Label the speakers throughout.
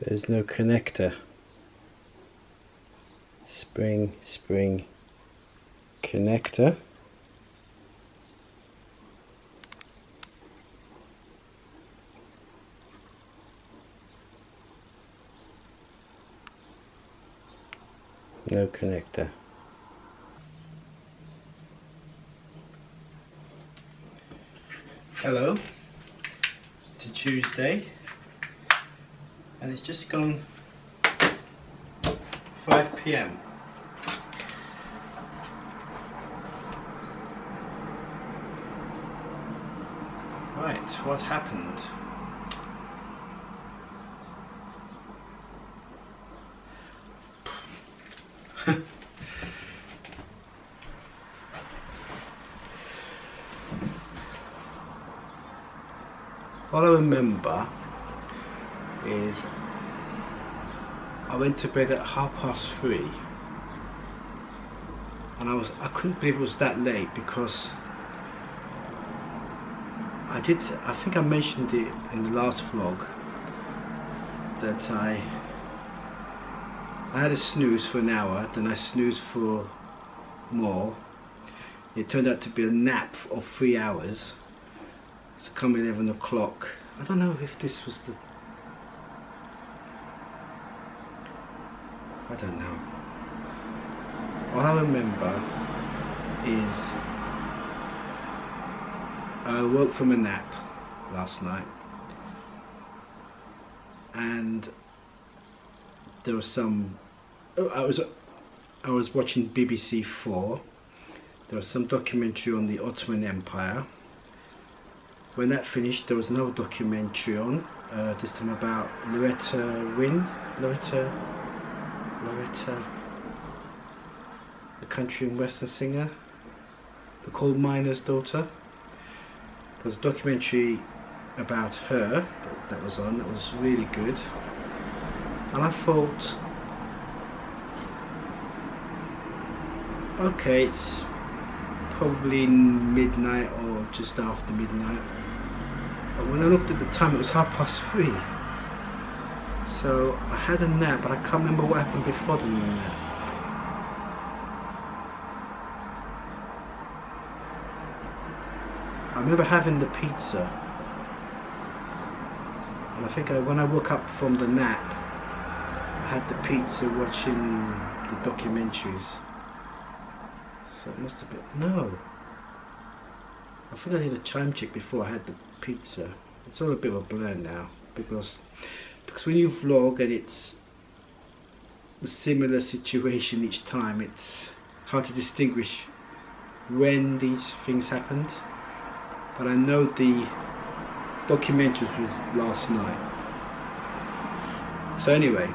Speaker 1: There's no connector. Spring connector. No connector. Hello, it's a Tuesday and it's just gone 5 p.m. Right, what happened? What I remember is I went to bed at 3:30 and I couldn't believe it was that late because I think I mentioned it in the last vlog that I had a snooze for an hour, then I snoozed for more. It turned out to be a nap of 3 hours. So come 11 o'clock, I don't know if this was the... I don't know. All I remember is I woke from a nap last night and there was some... I was watching BBC 4. There was some documentary on the Ottoman Empire. When that finished, there was another documentary on, this time about Loretta, the country and western singer, the coal miner's daughter. There was a documentary about her that was on, that was really good. And I thought, okay, it's probably midnight or just after midnight. But when I looked at the time, it was 3:30. So I had a nap, but I can't remember what happened before the nap. I remember having the pizza, and I think when I woke up from the nap, I had the pizza watching the documentaries. So it must have been... no. I think I did a time check before I had the pizza. It's all a bit of a blur now because when you vlog and it's a similar situation each time, it's hard to distinguish when these things happened. But I know the documentary was last night. So anyway,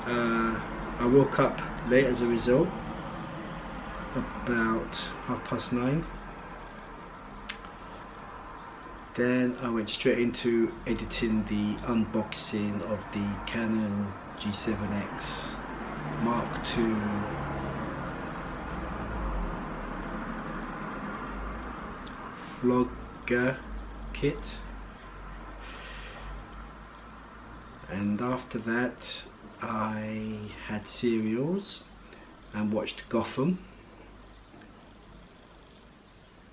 Speaker 1: I woke up late as a result, about 9:30. Then I went straight into editing the unboxing of the Canon G7X Mark II vlogger kit, and after that I had cereals and watched Gotham,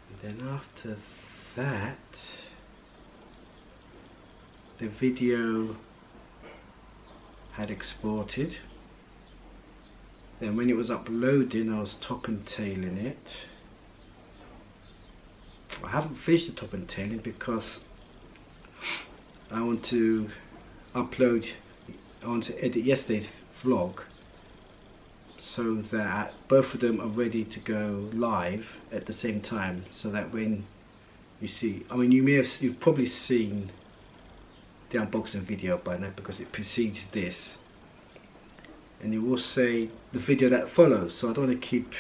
Speaker 1: and then after that the video had exported. Then when it was uploading, I was top and tailing it. I haven't finished the top and tailing because I want to upload, I want to edit yesterday's vlog so that both of them are ready to go live at the same time, so that when you see, I mean, you've probably seen the unboxing video by now because it precedes this, and it will say the video that follows, so I don't want to keep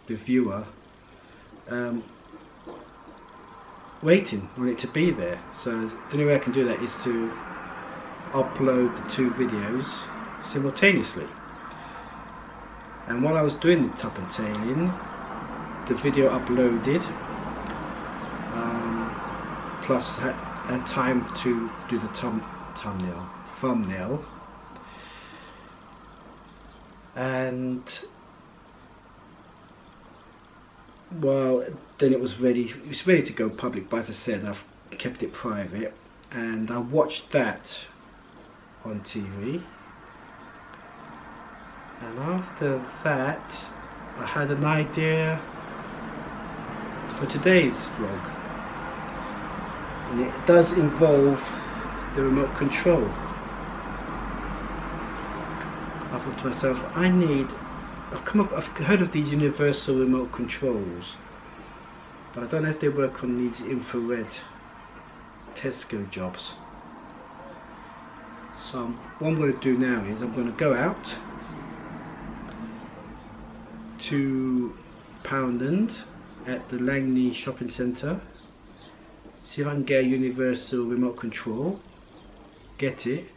Speaker 1: the viewer waiting on it to be there. So the only way I can do that is to upload the two videos simultaneously. And while I was doing the top and tailing, the video uploaded, plus had time to do the thumbnail, and well, then it was ready to go public, but as I said, I've kept it private, and I watched that on TV, and after that I had an idea for today's vlog, and it does involve the remote control. I thought to myself, I've heard of these universal remote controls, but I don't know if they work on these infrared Tesco jobs. So what I'm going to do now is I'm going to go out to Poundland at the Langley shopping centre, see if I can get a universal remote control, get it,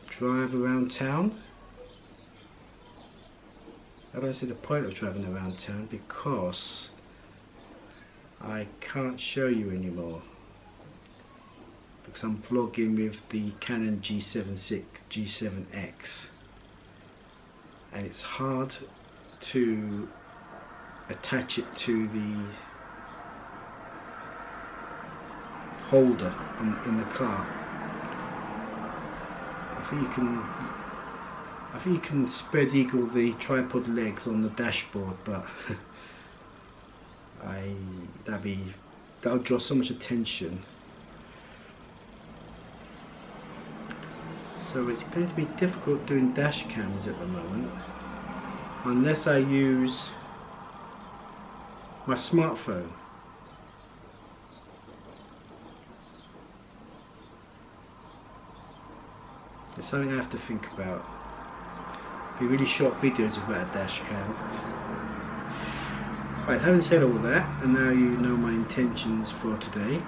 Speaker 1: drive around town. I don't see the point of driving around town because I can't show you anymore, because I'm vlogging with the Canon G7X, and it's hard to attach it to the holder in the car. I think you can spread eagle the tripod legs on the dashboard, but that'll draw so much attention. So it's going to be difficult doing dash cams at the moment, unless I use my smartphone. It's something I have to think about. Be really short videos without a dash cam. Right, having said all that, and now you know my intentions for today,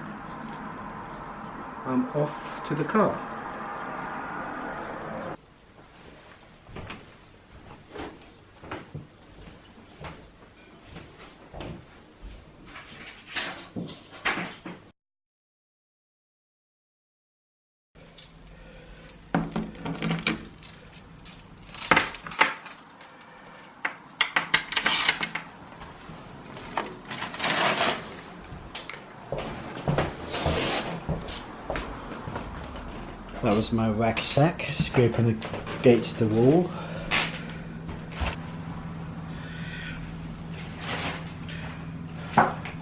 Speaker 1: I'm off to the car. That was my rucksack scraping against the wall.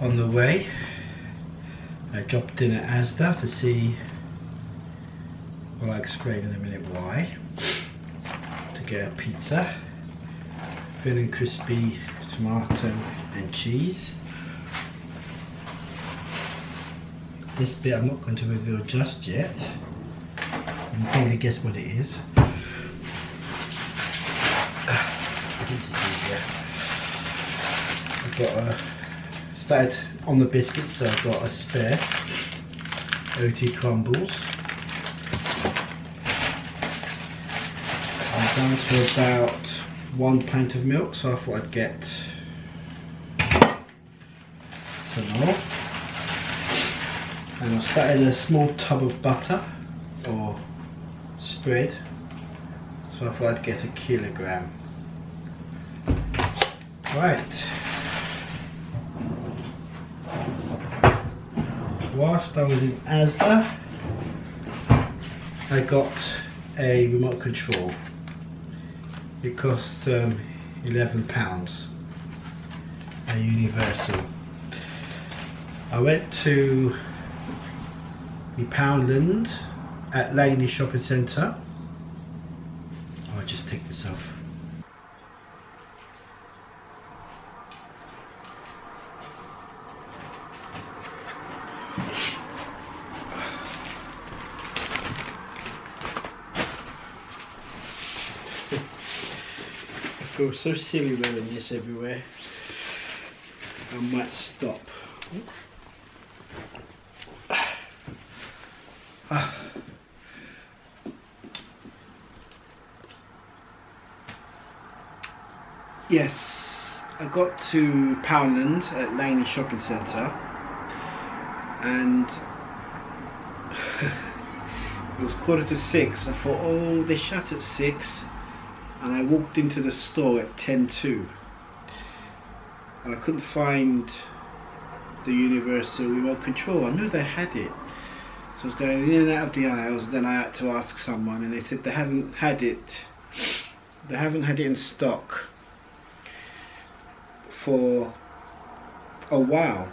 Speaker 1: On the way, I dropped in at Asda to see, well, I'll explain in a minute why, to get a pizza, thin and crispy tomato and cheese. This bit I'm not going to reveal just yet. You can probably guess what it is. I think this is easier. I've got started on the biscuits, so I've got a spare OT crumbles. I'm down to about 1 pint of milk, so I thought I'd get some more. And I've started a small tub of butter or spread, so I thought I'd get 1 kilogram. Right, whilst I was in Asda, I got a remote control. It cost £11, a universal. I went to the Poundland at Langley shopping centre. I'll just take this off. I feel so silly wearing this everywhere. I might stop. Yes, I got to Poundland at Langley shopping centre, and it was 6:15. I thought, oh, they shut at 6. and I walked into the store at 10:02 and I couldn't find the universal remote control. I knew they had it, so I was going in and out of the aisles. Then I had to ask someone, and they said they haven't had it. They haven't had it in stock for a while.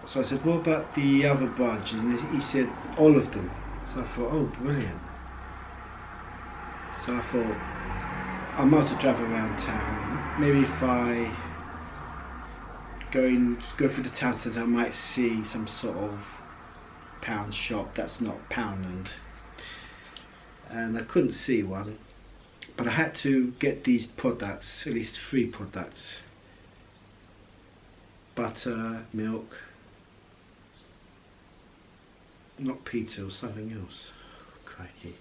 Speaker 1: So I said, what about the other branches? And he said all of them. So I thought, oh, brilliant. So I thought I might as well drive around town. Maybe if I go through the town centre, I might see some sort of pound shop that's not Poundland. And I couldn't see one, but I had to get these products, at least 3 products: butter, milk, not pizza, or something else. Crikey.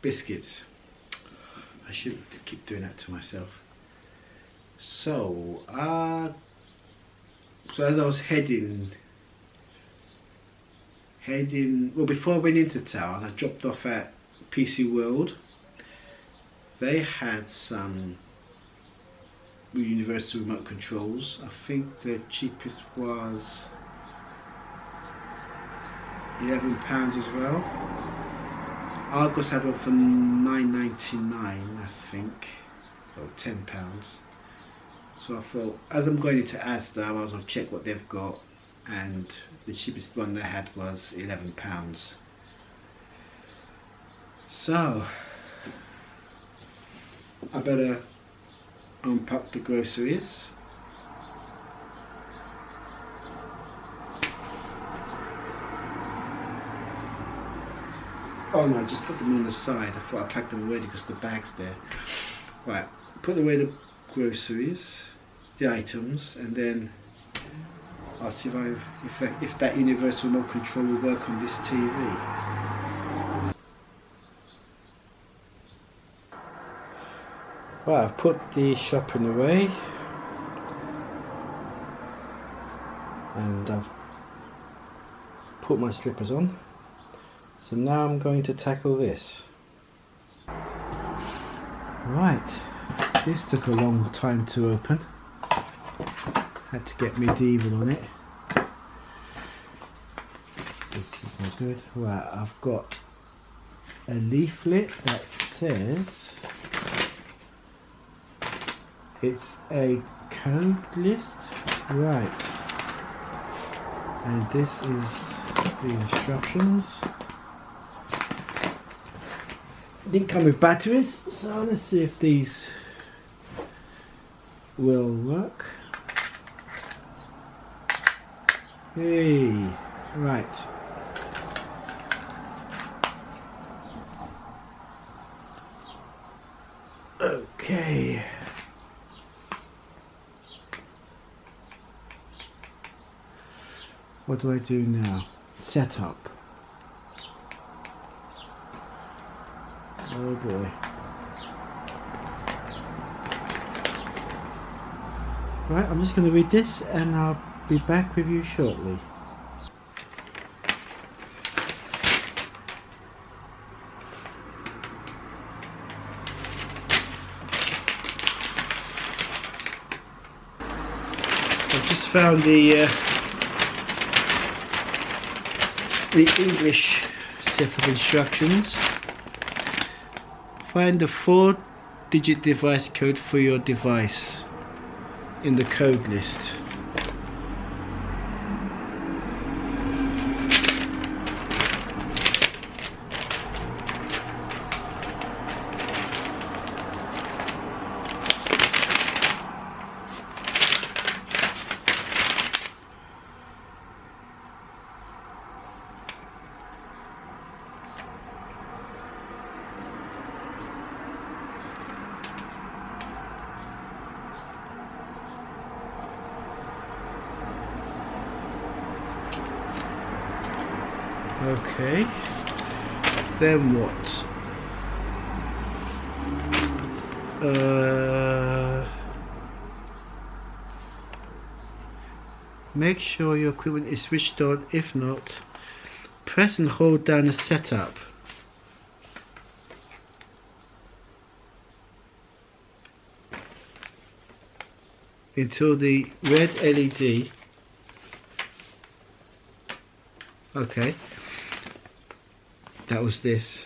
Speaker 1: Biscuits. I should keep doing that to myself. So, so as I was heading, well, before I went into town, I dropped off at PC World. They had some universal remote controls. I think the cheapest was £11 as well. Argos had one for £9.99, I think, or £10. So I thought, as I'm going into Asda, I might as well check what they've got, and the cheapest one they had was £11. So I better unpack the groceries. Oh no, I just put them on the side. I thought I packed them already because the bag's there. Right, put away the groceries, the items, and then I'll see if that universal remote control will work on this TV. Right, I've put the shopping away, and I've put my slippers on. So now I'm going to tackle this. Right, this took a long time to open. Had to get medieval on it. This is not good. Right, I've got a leaflet that says it's a code list. Right, and this is the instructions. Didn't come with batteries, so let's see if these will work. Hey, right. Okay. What do I do now? Setup. Oh boy. Right, I'm just going to read this and I'll be back with you shortly. I've just found the English set of instructions. Find the 4-digit device code for your device in the code list. Okay, then what? Make sure your equipment is switched on. If not, press and hold down the setup. until the red LED, okay, that was this,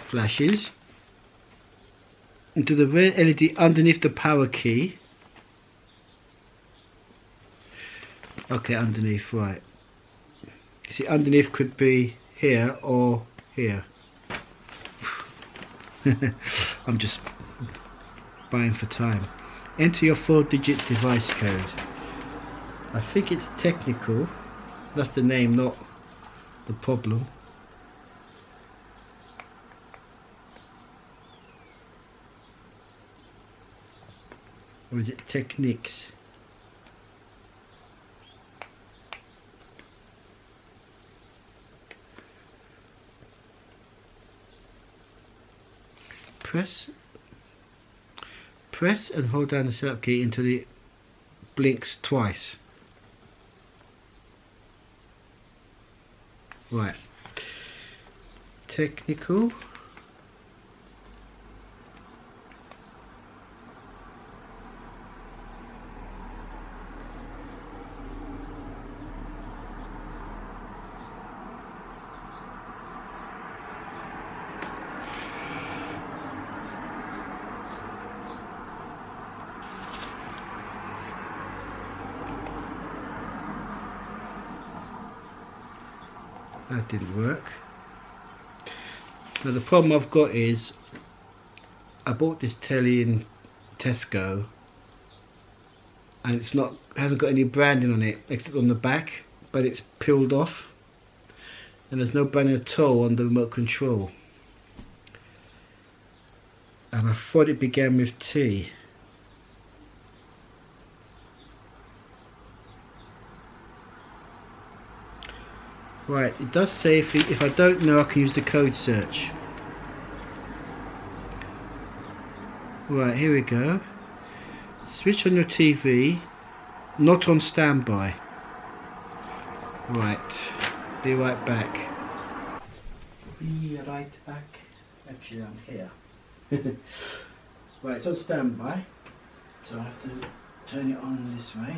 Speaker 1: flashes, into the red LED underneath the power key. Okay, underneath, right. You see, underneath could be here or here. I'm just buying for time. Enter your 4-digit device code. I think it's technical. That's the name, not the problem. Or is it techniques? Press and hold down the setup key until it blinks twice. Right. Technical. That didn't work. Now the problem I've got is I bought this telly in Tesco and hasn't got any branding on it except on the back, but it's peeled off and there's no branding at all on the remote control. And I thought it began with T. Right, it does say if I don't know, I can use the code search. Right, here we go. Switch on your TV, not on standby. Right, be right back. Be right back. Actually, I'm here. Right, it's on standby, so I have to turn it on this way.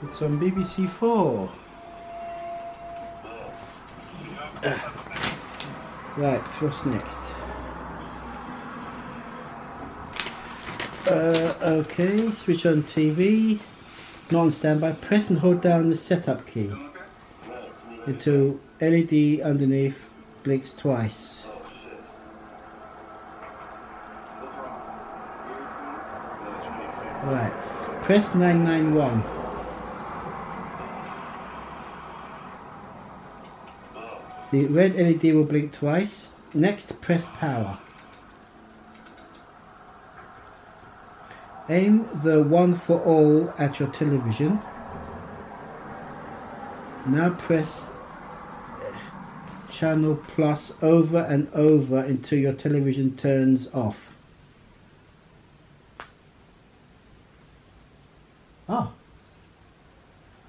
Speaker 1: It's on BBC 4. Right, what's next? Okay, switch on TV, not on standby. Press and hold down the setup key until LED underneath blinks twice. Right, press 991. The red LED will blink twice. Next, press power. Aim the one for all at your television. Now press channel plus over and over until your television turns off. Ah,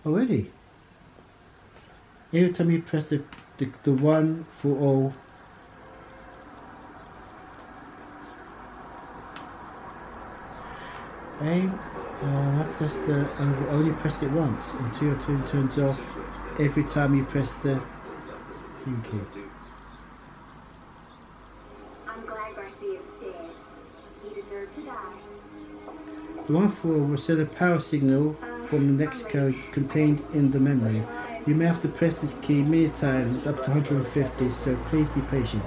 Speaker 1: already. Every time you press the one for all. I only pressed it once until your tune turns off every time you press the thing key.
Speaker 2: I'm glad Garcia's dead. He deserved to die.
Speaker 1: The one for all will send a power signal from the next code contained in the memory. You may have to press this key many times, up to 150, so please be patient.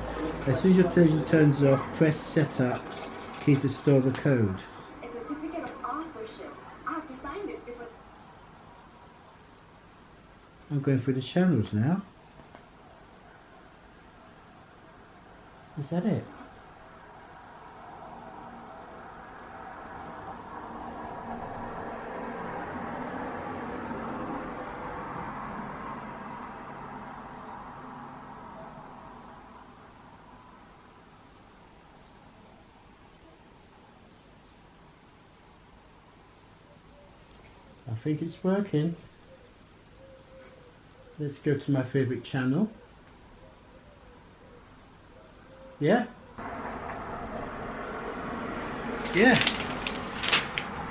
Speaker 1: As soon as your television turns off, press setup key to store the code.
Speaker 2: A certificate of authorship. I have to sign this before...
Speaker 1: I'm going through the channels now. Is that it? I think it's working. Let's go to my favorite channel. Yeah? Yeah.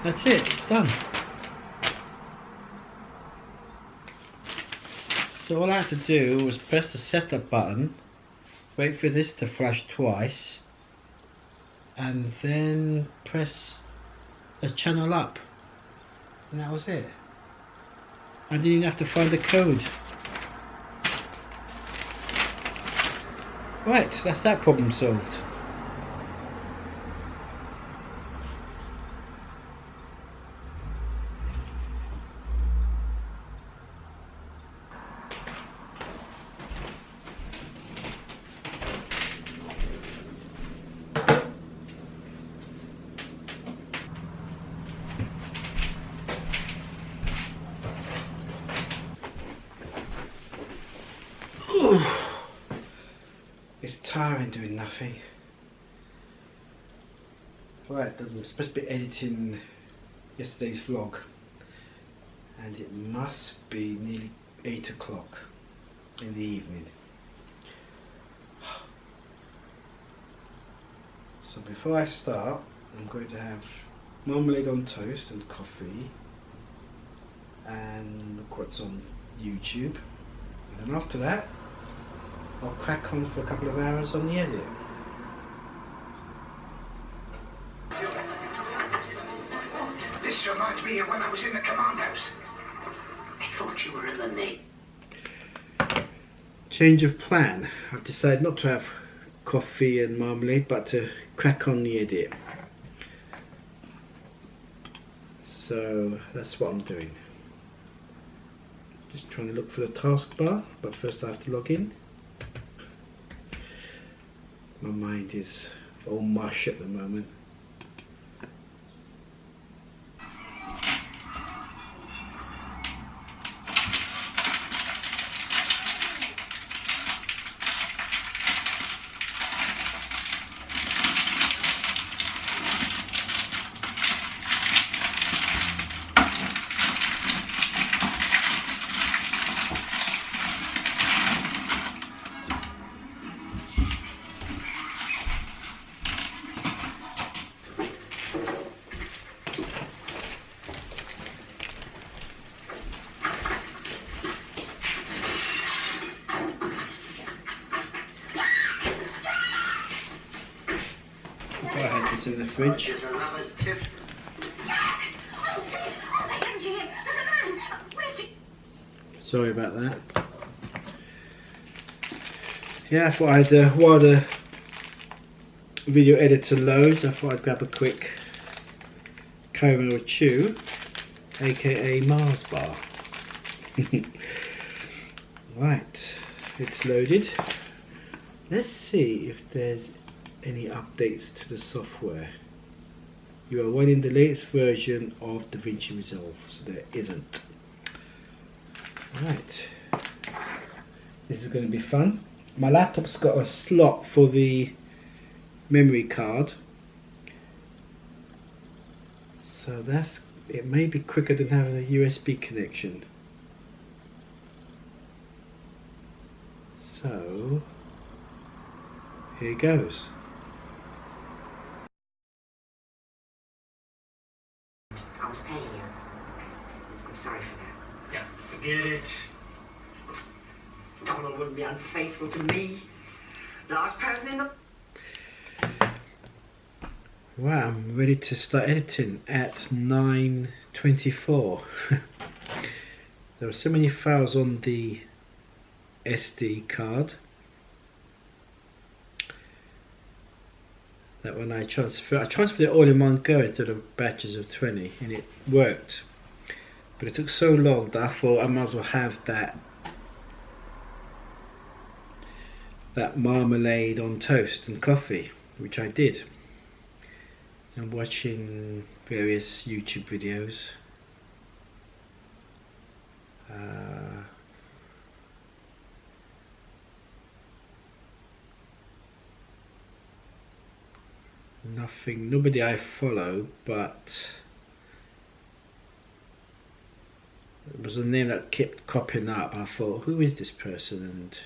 Speaker 1: That's it, it's done. So all I had to do was press the setup button, wait for this to flash twice, and then press a channel up. And that was it. I didn't even have to find the code. Right, that's that problem solved. It's tiring doing nothing. Right, I'm supposed to be editing yesterday's vlog, and it must be nearly 8 o'clock in the evening. So before I start, I'm going to have marmalade on toast and coffee and look what's on YouTube, and then after that I'll crack on for a couple of hours on the edit.
Speaker 3: This reminds me of when I was in the command house. I thought you were in the Navy.
Speaker 1: Change of plan. I've decided not to have coffee and marmalade, but to crack on the edit. So that's what I'm doing. Just trying to look for the taskbar, but first I have to log in. My mind is all mush at the moment. I had this in the fridge. Sorry about that. Yeah, I thought while the video editor loads, I thought I'd grab a quick caramel chew, aka Mars bar. Right, it's loaded. Let's see if there's any updates to the software. You are running the latest version of DaVinci Resolve, so there isn't. Right, this is going to be fun. My laptop's got a slot for the memory card, so it may be quicker than having a USB connection. So here goes.
Speaker 4: I was paying you. I'm sorry for that.
Speaker 3: Yeah, forget it.
Speaker 4: Donald wouldn't be unfaithful to me. Last person in the...
Speaker 1: Wow, I'm ready to start editing at 9:24. There are so many files on the SD card that when I transferred it all in one go instead of batches of 20, and it worked. But it took so long that I thought I might as well have that marmalade on toast and coffee, which I did. I'm watching various YouTube videos. Nobody I follow, but It was a name that kept cropping up, and I thought, who is this person? And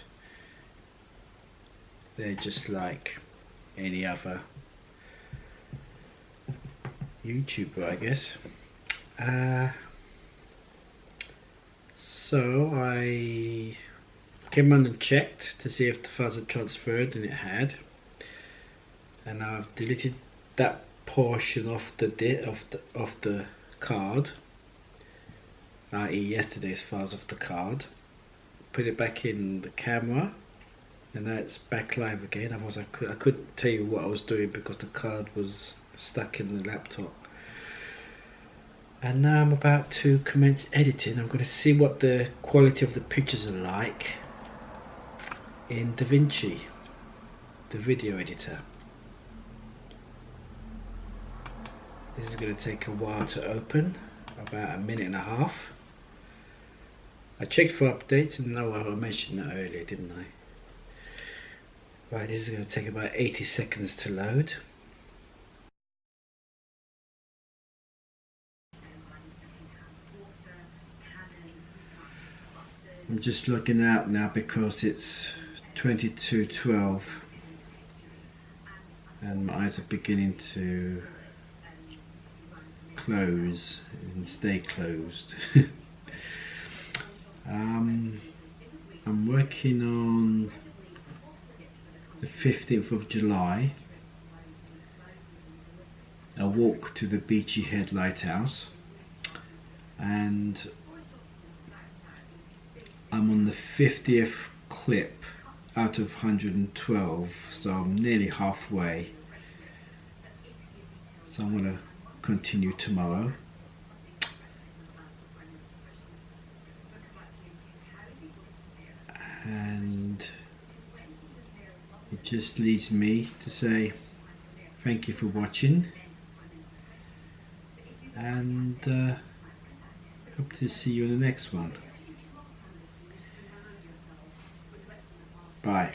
Speaker 1: they're just like any other YouTuber, I guess. So I came on and checked to see if the files had transferred, and it had. And I've deleted that portion of the card, i.e. yesterday's files of the card. Put it back in the camera, and now it's back live again. Otherwise I couldn't tell you what I was doing because the card was stuck in the laptop. And now I'm about to commence editing. I'm going to see what the quality of the pictures are like in DaVinci, the video editor. This is going to take a while to open, about a minute and a half. I checked for updates, and no, I mentioned that earlier, didn't I? Right, this is going to take about 80 seconds to load. I'm just logging out now because it's 22:12 and my eyes are beginning to close and stay closed. I'm working on the 15th of July, a walk to the Beachy Head Lighthouse, and I'm on the 50th clip out of 112, so I'm nearly halfway. So I'm going to continue tomorrow. And it just leaves me to say thank you for watching, and hope to see you in the next one. Bye.